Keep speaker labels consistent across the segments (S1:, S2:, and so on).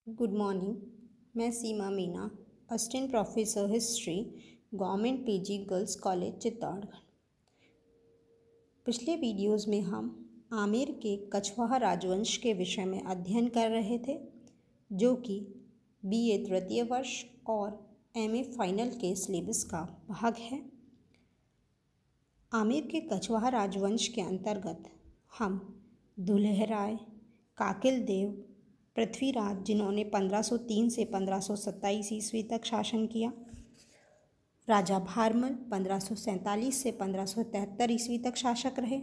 S1: Good morning. मैं Seema Meena, assistant professor history, government PG girls college Chittorgarh. पिछले videos में हम आमेर के कछवाहा राजवंश के विषय में अध्ययन कर रहे थे, जो कि बीए तृतीय वर्ष और एमए फाइनल के सिलेबस का भाग है। आमेर के कछवाहा राजवंश के अंतर्गत हम दुल्हराय, काकिल देव, पृथ्वीराज जिन्होंने 1503 से 1527 ईस्वी तक शासन किया, राजा भारमल 1547 से 1573 ईस्वी तक शासक रहे,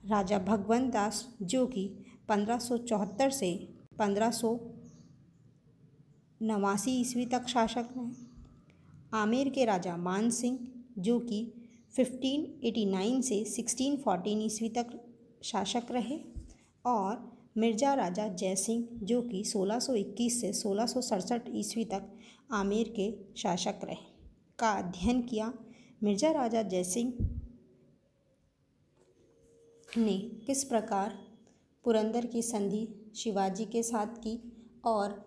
S1: राजा भगवंत दास जो कि 1574 से 1589 ईस्वी तक शासक रहे, आमेर के राजा मान सिंह जो कि 1589 से 1614 ईस्वी तक शासक रहे, और मिर्जा राजा जयसिंह जो कि 1621 से 1667 ईस्वी तक आमेर के शासक रहे का अध्ययन किया। मिर्जा राजा जयसिंह ने किस प्रकार पुरंदर की संधि शिवाजी के साथ की और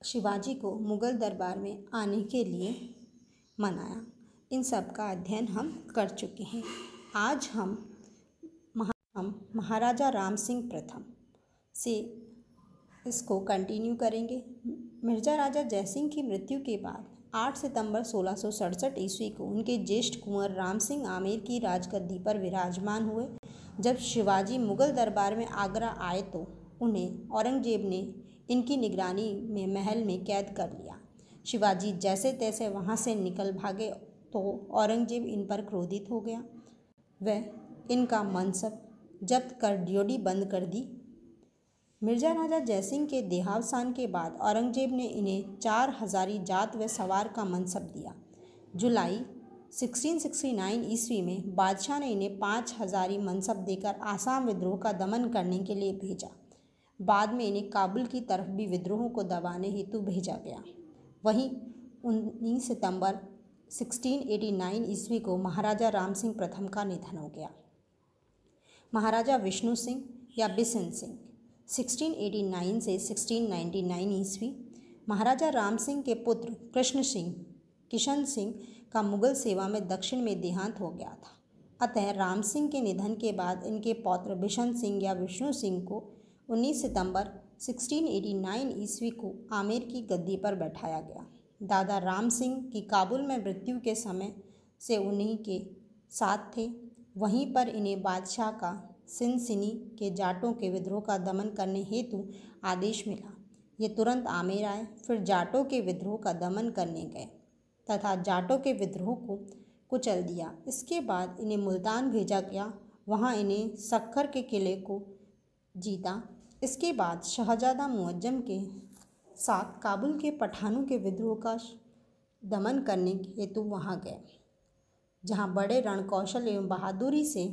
S1: शिवाजी को मुग़ल दरबार में आने के लिए मनाया, इन सब का अध्ययन हम कर चुके हैं। आज हम महाराजा राम सिंह प्रथम से इसको कंटिन्यू करेंगे। मिर्जा राजा जयसिंह की मृत्यु के बाद 8 सितंबर 1667 ईस्वी को उनके ज्येष्ठ कुंवर राम सिंह आमेर की राजगद्दी पर विराजमान हुए। जब शिवाजी मुग़ल दरबार में आगरा आए तो उन्हें औरंगजेब ने इनकी निगरानी में महल में कैद कर लिया। शिवाजी जैसे तैसे वहाँ से निकल भागे तो औरंगजेब इन पर क्रोधित हो गया। वह इनका मनसब जब्त कर ड्योढ़ी बंद कर दी। मिर्जा राजा जयसिंह के देहावसान के बाद औरंगजेब ने इन्हें 4 हज़ारी जात व सवार का मनसब दिया। जुलाई 1669 ईस्वी में बादशाह ने इन्हें 5 हज़ारी मनसब देकर आसाम विद्रोह का दमन करने के लिए भेजा। बाद में इन्हें काबुल की तरफ भी विद्रोहों को दबाने हेतु भेजा गया। वहीं 19 सितंबर 1689 ईस्वी को महाराजा राम सिंह प्रथम का निधन हो गया। महाराजा विष्णु सिंह या बिशन सिंह 1689 से 1699 ईस्वी। महाराजा राम सिंह के पुत्र किशन सिंह का मुग़ल सेवा में दक्षिण में देहांत हो गया था। अतः राम सिंह के निधन के बाद इनके पौत्र बिशन सिंह या विष्णु सिंह को 19 सितंबर 1689 ईस्वी को आमेर की गद्दी पर बैठाया गया। दादा राम सिंह की काबुल में मृत्यु के समय से उन्हीं के साथ थे। वहीं पर इन्हें बादशाह का सिनसिनी के जाटों के विद्रोह का दमन करने हेतु आदेश मिला। ये तुरंत आमेर आए, फिर जाटों के विद्रोह का दमन करने गए तथा जाटों के विद्रोह को कुचल दिया। इसके बाद इन्हें मुल्तान भेजा गया, वहाँ इन्हें सक्कर के किले को जीता। इसके बाद शहजादा मुअज्जम के साथ काबुल के पठानों के विद्रोह का दमन करने हेतु वहाँ गए, जहाँ बड़े रणकौशल एवं बहादुरी से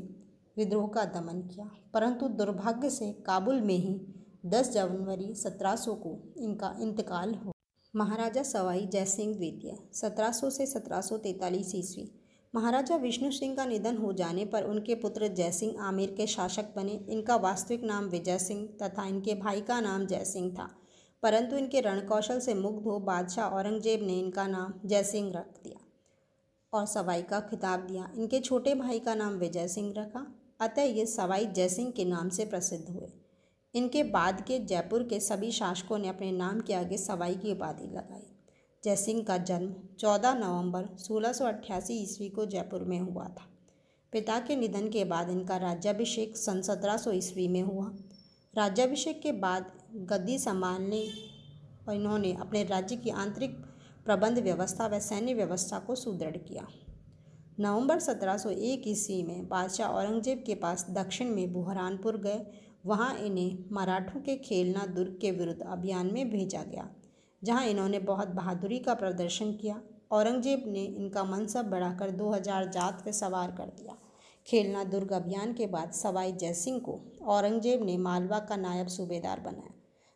S1: विद्रोह का दमन किया। परंतु दुर्भाग्य से काबुल में ही 10 जनवरी 1700 को इनका इंतकाल हो। महाराजा सवाई जयसिंह द्वितीय 1700 से 1743 ईस्वी। महाराजा विष्णु सिंह का निधन हो जाने पर उनके पुत्र जयसिंह आमेर के शासक बने। इनका वास्तविक नाम विजय सिंह तथा इनके भाई का नाम जयसिंह था, परंतु इनके रणकौशल से मुग्ध हो बादशाह औरंगजेब ने इनका नाम जयसिंह रख दिया और सवाई का खिताब दिया। इनके छोटे भाई का नाम विजय सिंह रखा, अतः ये सवाई जयसिंह के नाम से प्रसिद्ध हुए। इनके बाद के जयपुर के सभी शासकों ने अपने नाम के आगे सवाई की उपाधि लगाई। जयसिंह का जन्म 14 नवंबर 1688 ईस्वी को जयपुर में हुआ था। पिता के निधन के बाद इनका राज्याभिषेक सन 1700 ईस्वी में हुआ। राज्याभिषेक के बाद गद्दी संभालने और इन्होंने अपने राज्य की आंतरिक प्रबंध व्यवस्था व सैन्य व्यवस्था को सुदृढ़ किया। नवंबर 1701 ईस्वी में बादशाह औरंगजेब के पास दक्षिण में बुरहानपुर गए। वहां इन्हें मराठों के खेलना दुर्ग के विरुद्ध अभियान में भेजा गया, जहां इन्होंने बहुत बहादुरी का प्रदर्शन किया। औरंगजेब ने इनका मनसब बढ़ाकर 2000 जात व सवार कर दिया। खेलना दुर्ग अभियान के बाद सवाई जयसिंह को औरंगजेब ने मालवा का नायब सूबेदार बनाया,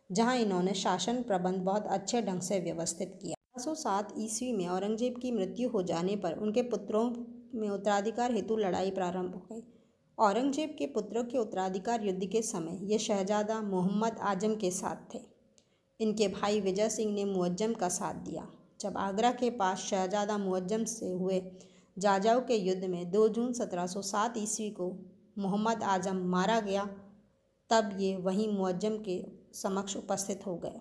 S1: जहां इन्होंने शासन प्रबंध बहुत अच्छे ढंग से व्यवस्थित किया। 1707 ईस्वी में औरंगजेब की मृत्यु हो जाने पर उनके पुत्रों में उत्तराधिकार हेतु लड़ाई प्रारंभ हो गई। औरंगजेब के पुत्रों के उत्तराधिकार युद्ध के समय ये शहजादा मोहम्मद आजम के साथ थे। इनके भाई विजय सिंह ने मुअज्जम का साथ दिया। जब आगरा के पास शहजादा मुअज्जम से हुए जाजाऊ के युद्ध में 2 जून 1707 ईस्वी को मोहम्मद आजम मारा गया, तब ये वहीं मुअज्जम के समक्ष उपस्थित हो गए।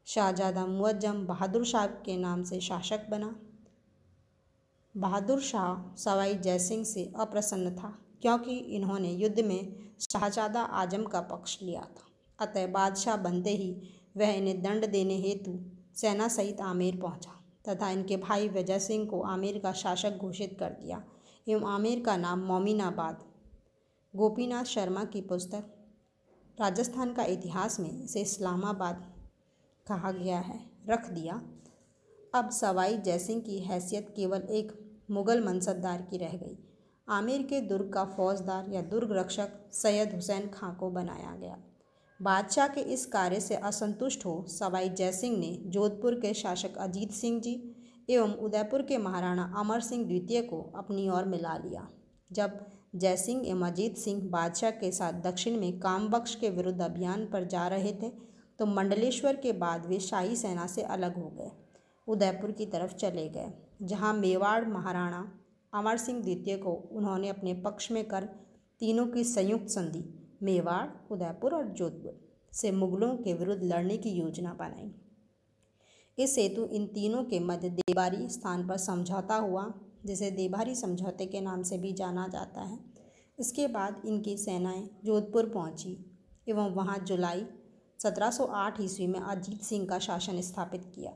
S1: शहजादा मुअज्जम बहादुर शाह के नाम से शासक बना। बहादुर शाह सवाई जयसिंह से अप्रसन्न था क्योंकि इन्होंने युद्ध में शहजादा आजम का पक्ष लिया था। अतः बादशाह बनते ही वह इन्हें दंड देने हेतु सेना सहित आमेर पहुंचा तथा इनके भाई विजय सिंह को आमेर का शासक घोषित कर दिया एवं आमेर का नाम मोमिनाबाद। गोपीनाथ शर्मा की पुस्तक राजस्थान का इतिहास में इसे इस्लामाबाद कहा गया है रख दिया। अब सवाई जयसिंह की हैसियत केवल एक मुग़ल मनसबदार की रह गई। आमेर के दुर्ग का फौजदार या दुर्ग रक्षक सैयद हुसैन खां को बनाया गया। बादशाह के इस कार्य से असंतुष्ट हो सवाई जयसिंह ने जोधपुर के शासक अजीत सिंह जी एवं उदयपुर के महाराणा अमर सिंह द्वितीय को अपनी ओर मिला लिया। जब जयसिंह एवं अजीत सिंह बादशाह के साथ दक्षिण में कामबख्श के विरुद्ध अभियान पर जा रहे थे तो मंडलेश्वर के बाद वे शाही सेना से अलग हो गए, उदयपुर की तरफ चले गए, जहां मेवाड़ महाराणा अमर सिंह द्वितीय को उन्होंने अपने पक्ष में कर तीनों की संयुक्त संधि मेवाड़, उदयपुर और जोधपुर से मुगलों के विरुद्ध लड़ने की योजना बनाई। इस हेतु इन तीनों के मध्य देबारी स्थान पर समझौता हुआ, जिसे देबारी समझौते के नाम से भी जाना जाता है। इसके बाद इनकी सेनाएं जोधपुर पहुंची एवं वहां जुलाई 1708 ईस्वी में अजीत सिंह का शासन स्थापित किया।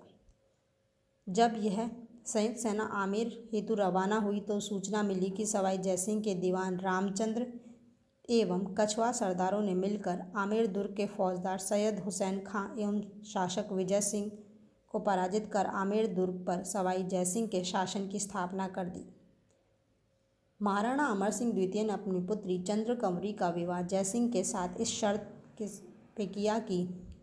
S1: जब यह संयुक्त सेना आमेर हेतु रवाना हुई तो सूचना मिली कि सवाई जयसिंह के दीवान रामचंद्र एवं कछवा सरदारों ने मिलकर आमेर दुर्ग के फौजदार सैयद हुसैन खां एवं शासक विजय सिंह को पराजित कर आमेर दुर्ग पर सवाई जयसिंह के शासन की स्थापना कर दी। महाराणा अमर सिंह द्वितीय ने अपनी पुत्री चंद्रकमरी का विवाह जयसिंह के साथ इस शर्त पे किया कि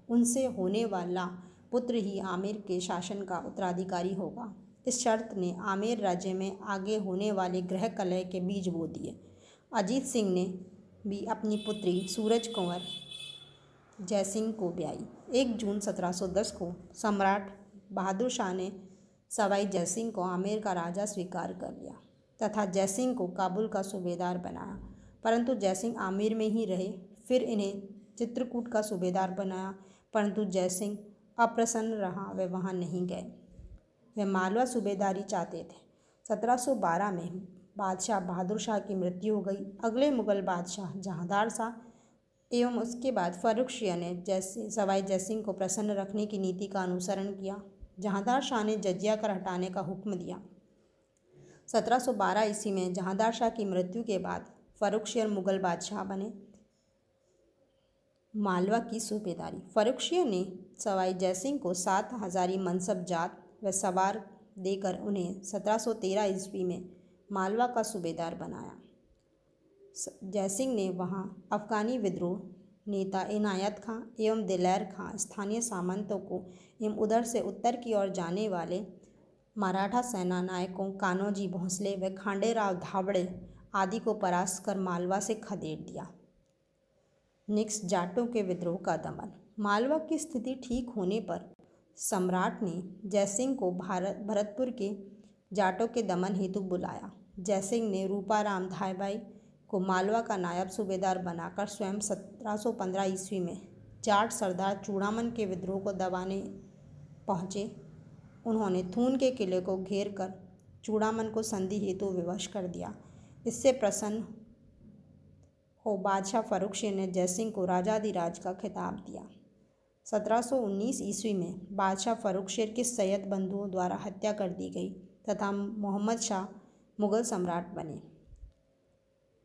S1: उनसे होने वाला पुत्र ही आमेर के शासन का उत्तराधिकारी होगा। इस शर्त ने आमेर राज्य में आगे होने वाले गृह कलह के बीज बो दिए। अजीत सिंह ने भी अपनी पुत्री सूरज कुंवर जयसिंह को ब्याई। 1 जून 1710 को सम्राट बहादुर शाह ने सवाई जयसिंह को आमेर का राजा स्वीकार कर लिया तथा जयसिंह को काबुल का सूबेदार बनाया, परंतु जयसिंह आमेर में ही रहे। फिर इन्हें चित्रकूट का सूबेदार बनाया, परंतु जयसिंह अप्रसन्न रहा, वे वहाँ नहीं गए। वे मालवा सूबेदारी चाहते थे। 1712 में बादशाह बहादुर शाह की मृत्यु हो गई। अगले मुग़ल बादशाह जहांदार शाह एवं उसके बाद फर्रुख शिया ने सवाई जयसिंह को प्रसन्न रखने की नीति का अनुसरण किया। जहांदार शाह ने जजिया कर हटाने का हुक्म दिया। 1712 ईस्वी में जहांदार शाह की मृत्यु के बाद फर्रुखशियर मुग़ल बादशाह बने। मालवा की सूबेदारी फर्रुखशियर ने सवाई जयसिंह को 7 हज़ारी मनसब जात व सवार देकर उन्हें 1713 ईस्वी में मालवा का सूबेदार बनाया। जयसिंह ने वहां अफ़गानी विद्रोह नेता इनायत खां एवं दिलैर खां, स्थानीय सामंतों को एवं उधर से उत्तर की ओर जाने वाले मराठा सेना नायकों कान्होजी भोंसले व खांडेराव धाबड़े आदि को परास्त कर मालवा से खदेड़ दिया। नेक्स्ट, जाटों के विद्रोह का दमन। मालवा की स्थिति ठीक होने पर सम्राट ने जयसिंह को भरतपुर के जाटों के दमन हेतु बुलाया। जयसिंह ने रूपाराम धायबाई को मालवा का नायब सूबेदार बनाकर स्वयं 1715 ईस्वी में जाट सरदार चूड़ामन के विद्रोह को दबाने पहुँचे। उन्होंने थून के किले को घेर कर चूड़ामन को संधि हेतु विवश कर दिया। इससे प्रसन्न हो बादशाह फर्रुखशियर ने जयसिंह को राजाधिराज का खिताब दिया। 1719 ईस्वी में बादशाह फर्रुखशियर की सैयद बंधुओं द्वारा हत्या कर दी गई तथा मोहम्मद शाह मुग़ल सम्राट बने।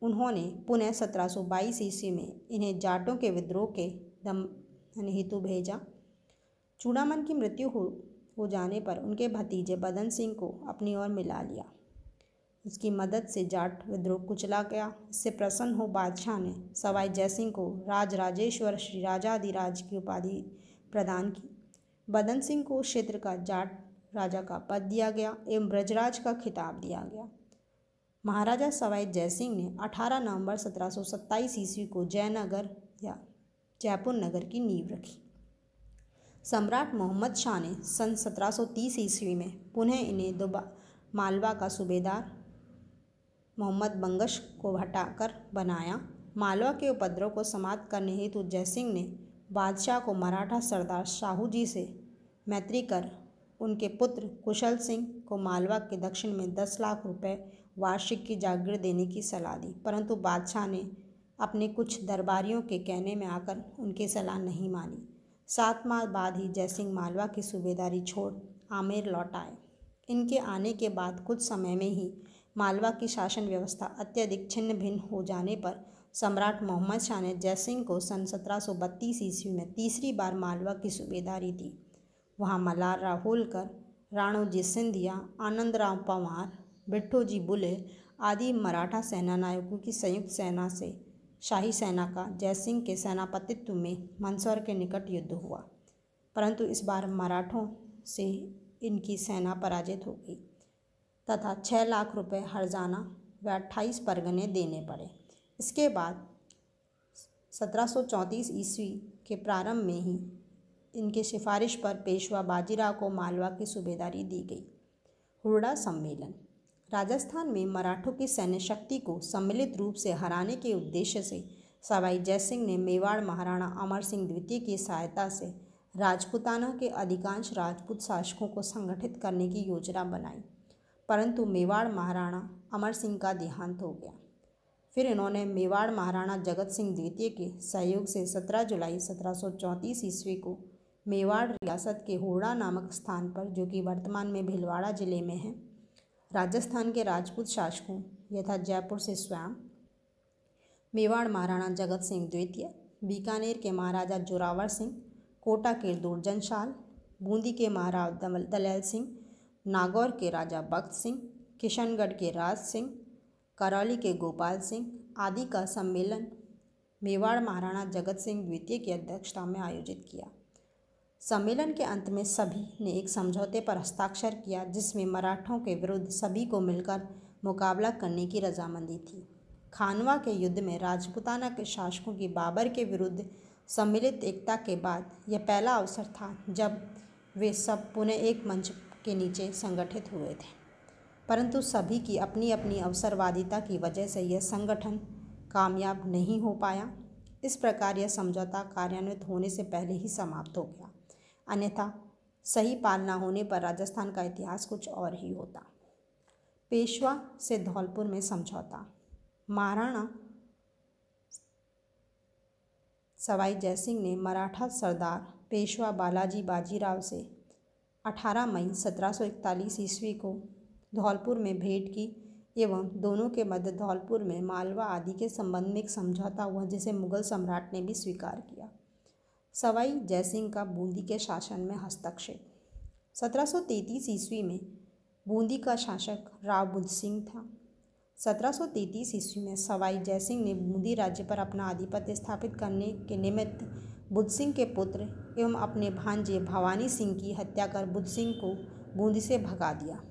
S1: उन्होंने पुनः 1722 ईस्वी में इन्हें जाटों के विद्रोह के दमन हेतु भेजा। चूड़ामन की मृत्यु हो जाने पर उनके भतीजे बदन सिंह को अपनी ओर मिला लिया। उसकी मदद से जाट विद्रोह कुचला गया। इससे प्रसन्न हो बादशाह ने सवाई जयसिंह को राजराजेश्वर श्री राजाधिराज की उपाधि प्रदान की। बदन सिंह को क्षेत्र का जाट राजा का पद दिया गया एवं ब्रजराज का खिताब दिया गया। महाराजा सवाई जयसिंह ने 18 नवंबर 1727 ईस्वी को जयनगर या जयपुर नगर की नींव रखी। सम्राट मोहम्मद शाह ने सन 1730 ईस्वी में पुनः इन्हें मालवा का सूबेदार मोहम्मद बंगश को हटाकर बनाया। मालवा के उपद्रव को समाप्त करने हेतु जयसिंह ने बादशाह को मराठा सरदार शाहू जी से मैत्री कर उनके पुत्र कुशल सिंह को मालवा के दक्षिण में 10 लाख रुपए वार्षिक की जागीर देने की सलाह दी, परंतु बादशाह ने अपने कुछ दरबारियों के कहने में आकर उनकी सलाह नहीं मानी। 7 माह बाद ही जयसिंह मालवा की सूबेदारी छोड़ आमेर लौट आए। इनके आने के बाद कुछ समय में ही मालवा की शासन व्यवस्था अत्यधिक छिन्न भिन्न हो जाने पर सम्राट मोहम्मद शाह ने जयसिंह को सन 1732 ईस्वी में तीसरी बार मालवा की सूबेदारी दी। वहाँ मल्हार राव होलकर, राणोजी सिंधिया, आनंदराव पंवार, बिट्ठूजी बुले आदि मराठा सेना नायकों की संयुक्त सेना से शाही सेना का जयसिंह के सेनापतित्व में मंदसौर के निकट युद्ध हुआ, परंतु इस बार मराठों से इनकी सेना पराजित हो गई तथा 6 लाख रुपए हर्जाना व 28 परगने देने पड़े। इसके बाद 1734 ईस्वी के प्रारंभ में ही इनके सिफारिश पर पेशवा बाजीराव को मालवा की सूबेदारी दी गई। हुरडा सम्मेलन। राजस्थान में मराठों की सैन्य शक्ति को सम्मिलित रूप से हराने के उद्देश्य से सवाई जयसिंह ने मेवाड़ महाराणा अमर सिंह द्वितीय की सहायता से राजपूताना के अधिकांश राजपूत शासकों को संगठित करने की योजना बनाई, परंतु मेवाड़ महाराणा अमर सिंह का देहांत हो गया। फिर इन्होंने मेवाड़ महाराणा जगत सिंह द्वितीय के सहयोग से 17 जुलाई 1734 ईस्वी को मेवाड़ रियासत के होड़ा नामक स्थान पर, जो कि वर्तमान में भीलवाड़ा जिले में है, राजस्थान के राजपूत शासकों यथा जयपुर से स्वयं मेवाड़ महाराणा जगत सिंह द्वितीय, बीकानेर के महाराजा जोरावर सिंह, कोटा के दुर्जन शाल, बूंदी के महाराजा दलेल सिंह, नागौर के राजा बख्त सिंह, किशनगढ़ के राज सिंह, करौली के गोपाल सिंह आदि का सम्मेलन मेवाड़ महाराणा जगत सिंह द्वितीय की अध्यक्षता में आयोजित किया। सम्मेलन के अंत में सभी ने एक समझौते पर हस्ताक्षर किया, जिसमें मराठों के विरुद्ध सभी को मिलकर मुकाबला करने की रजामंदी थी। खानवा के युद्ध में राजपूताना के शासकों की बाबर के विरुद्ध सम्मिलित एकता के बाद यह पहला अवसर था जब वे सब पुनः एक मंच के नीचे संगठित हुए थे, परंतु सभी की अपनी अपनी अवसरवादिता की वजह से यह संगठन कामयाब नहीं हो पाया। इस प्रकार यह समझौता कार्यान्वित होने से पहले ही समाप्त हो गया, अन्यथा सही पालना होने पर राजस्थान का इतिहास कुछ और ही होता। पेशवा से धौलपुर में समझौता। महाराणा सवाई जयसिंह ने मराठा सरदार पेशवा बालाजी बाजीराव से 18 मई 1741 ईस्वी को धौलपुर में भेंट की एवं दोनों के मध्य धौलपुर में मालवा आदि के संबंध में एक समझौता हुआ, जिसे मुगल सम्राट ने भी स्वीकार किया। सवाई जयसिंह का बूंदी के शासन में हस्तक्षेप। 1733 ईस्वी में बूंदी का शासक राव बुध सिंह था। 1733 ईस्वी में सवाई जयसिंह ने बूंदी राज्य पर अपना आधिपत्य स्थापित करने के निमित्त बुध सिंह के पुत्र एवं अपने भांजे भवानी सिंह की हत्या कर बुध सिंह को बूंदी से भगा दिया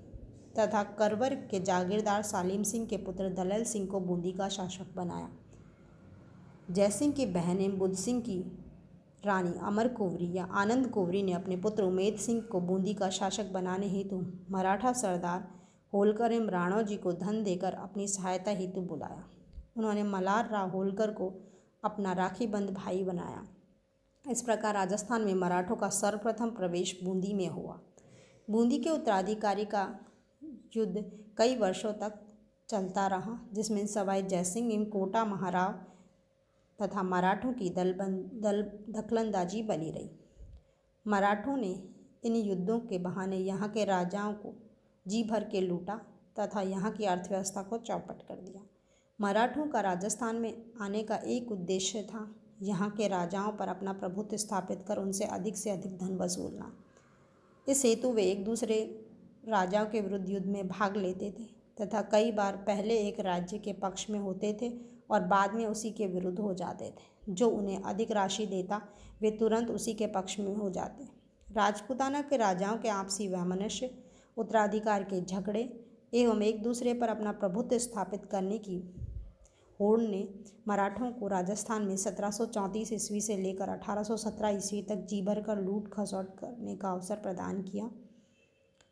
S1: तथा करवर के जागीरदार सालिम सिंह के पुत्र दलेल सिंह को बूंदी का शासक बनाया। जयसिंह की बहनें बुध सिंह की रानी अमर कुंवरी या आनंद कुंवरी ने अपने पुत्र उमेद सिंह को बूंदी का शासक बनाने हेतु मराठा सरदार होलकर एवं राणोजी को धन देकर अपनी सहायता हेतु बुलाया। उन्होंने मल्हार राव होलकर को अपना राखीबंद भाई बनाया। इस प्रकार राजस्थान में मराठों का सर्वप्रथम प्रवेश बूंदी में हुआ। बूंदी के उत्तराधिकारी का युद्ध कई वर्षों तक चलता रहा, जिसमें सवाई जयसिंह एवं कोटा महाराव तथा मराठों की दखलंदाजी बनी रही। मराठों ने इन युद्धों के बहाने यहाँ के राजाओं को जी भर के लूटा तथा यहाँ की अर्थव्यवस्था को चौपट कर दिया। मराठों का राजस्थान में आने का एक उद्देश्य था यहाँ के राजाओं पर अपना प्रभुत्व स्थापित कर उनसे से अधिक धन वसूलना। इस हेतु वे एक दूसरे राजाओं के विरुद्ध युद्ध में भाग लेते थे तथा कई बार पहले एक राज्य के पक्ष में होते थे और बाद में उसी के विरुद्ध हो जाते थे। जो उन्हें अधिक राशि देता वे तुरंत उसी के पक्ष में हो जाते। राजपूताना के राजाओं के आपसी वैमनस्य, उत्तराधिकार के झगड़े एवं एक दूसरे पर अपना प्रभुत्व स्थापित करने की होड़ ने मराठों को राजस्थान में 1734 ईस्वी से लेकर 1817 ईस्वी तक जी भरकर लूट खसोट करने का अवसर प्रदान किया,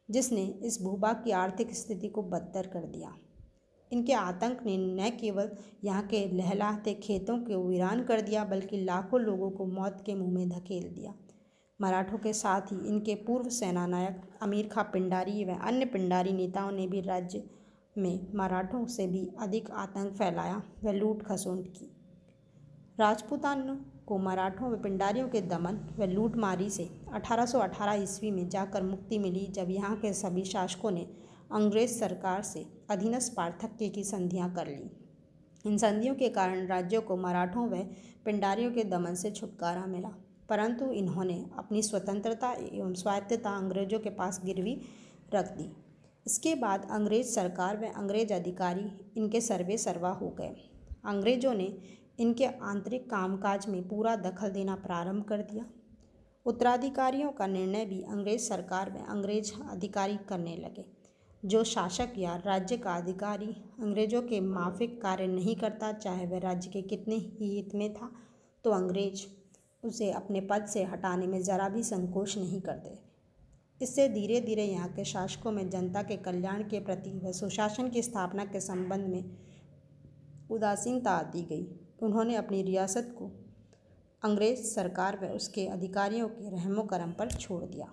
S1: जिसने इस भूभाग की आर्थिक स्थिति को बदतर कर दिया। इनके आतंक ने न केवल यहाँ के लहलहाते खेतों को वीरान कर दिया, बल्कि लाखों लोगों को मौत के मुंह में धकेल दिया। मराठों के साथ ही इनके पूर्व सेनानायक अमीर खां पिंडारी व अन्य पिंडारी नेताओं ने भी राज्य में मराठों से भी अधिक आतंक फैलाया व लूट खसोट की। राजपूतानों को मराठों व पिंडारियों के दमन व लूटमारी से 1818 ईस्वी में जाकर मुक्ति मिली, जब यहाँ के सभी शासकों ने अंग्रेज सरकार से अधीनस्थ पार्थक्य की संधियाँ कर ली। इन संधियों के कारण राज्यों को मराठों व पिंडारियों के दमन से छुटकारा मिला, परंतु इन्होंने अपनी स्वतंत्रता एवं स्वायत्तता अंग्रेजों के पास गिरवी रख दी। इसके बाद अंग्रेज सरकार व अंग्रेज अधिकारी इनके सर्वे सर्वा हो गए। अंग्रेजों ने इनके आंतरिक कामकाज में पूरा दखल देना प्रारंभ कर दिया। उत्तराधिकारियों का निर्णय भी अंग्रेज सरकार व अंग्रेज अधिकारी करने लगे। जो शासक या राज्य का अधिकारी अंग्रेजों के माफिक कार्य नहीं करता, चाहे वह राज्य के कितने ही हित में था, तो अंग्रेज उसे अपने पद से हटाने में ज़रा भी संकोच नहीं करते। इससे धीरे धीरे यहाँ के शासकों में जनता के कल्याण के प्रति व सुशासन की स्थापना के संबंध में उदासीनता आती गई। उन्होंने अपनी रियासत को अंग्रेज सरकार व उसके अधिकारियों के रहमो करम पर छोड़ दिया।